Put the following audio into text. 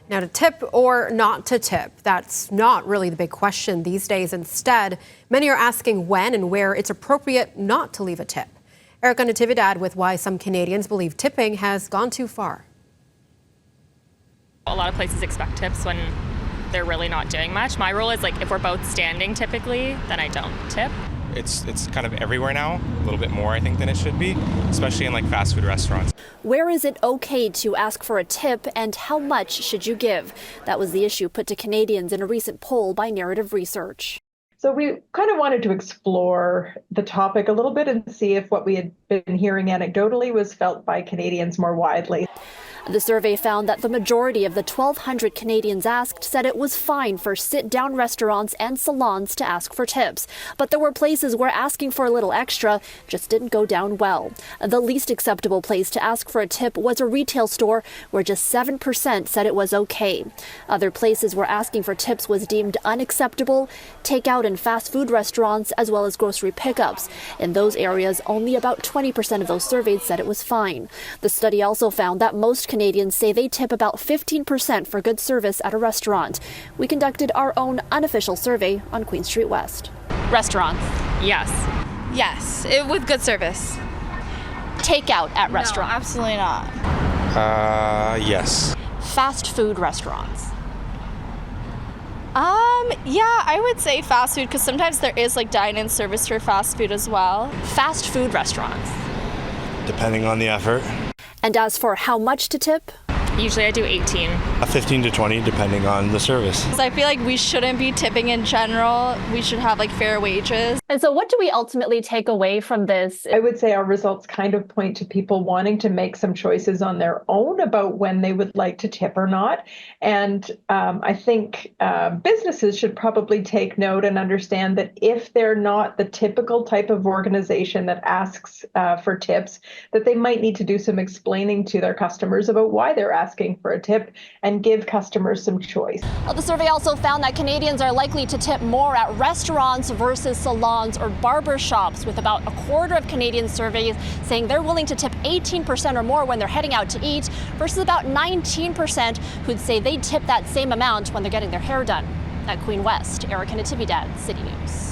Now, to tip or not to tip, that's not really the big question these days. Instead, many are asking when and where it's appropriate not to leave a tip. Natividad with why some Canadians believe tipping has gone too far. A lot of places expect tips when they're really not doing much. My rule is if we're both standing typically, then I don't tip. It's kind of everywhere now, a little bit more I think than it should be, especially in fast food restaurants. Where is it okay to ask for a tip and how much should you give? That was the issue put to Canadians in a recent poll by Narrative Research. So we kind of wanted to explore the topic a little bit and see if what we had been hearing anecdotally was felt by Canadians more widely. The survey found that the majority of the 1,200 Canadians asked said it was fine for sit-down restaurants and salons to ask for tips. But there were places where asking for a little extra just didn't go down well. The least acceptable place to ask for a tip was a retail store where just 7% said it was okay. Other places where asking for tips was deemed unacceptable, takeout and fast food restaurants, as well as grocery pickups. In those areas, only about 20% of those surveyed said it was fine. The study also found that most Canadians say they tip about 15% for good service at a restaurant. We conducted our own unofficial survey on Queen Street West. Restaurants. Yes. Yes, with good service. Takeout at restaurants. No, absolutely not. Yes. Fast food restaurants. Yeah, I would say fast food because sometimes there is dine-in service for fast food as well. Fast food restaurants. Depending on the effort. And as for how much to tip? Usually I do 18. 15 to 20 depending on the service. I feel like we shouldn't be tipping in general. We should have fair wages. And so what do we ultimately take away from this? I would say our results kind of point to people wanting to make some choices on their own about when they would like to tip or not. And I think businesses should probably take note and understand that if they're not the typical type of organization that asks for tips, that they might need to do some explaining to their customers about why they're asking for a tip and give customers some choice. Well, the survey also found that Canadians are likely to tip more at restaurants versus salons or barber shops, with about a quarter of Canadians surveyed saying they're willing to tip 18% or more when they're heading out to eat, versus about 19% who'd say they'd tip that same amount when they're getting their hair done. At Queen West, Natividad, City News.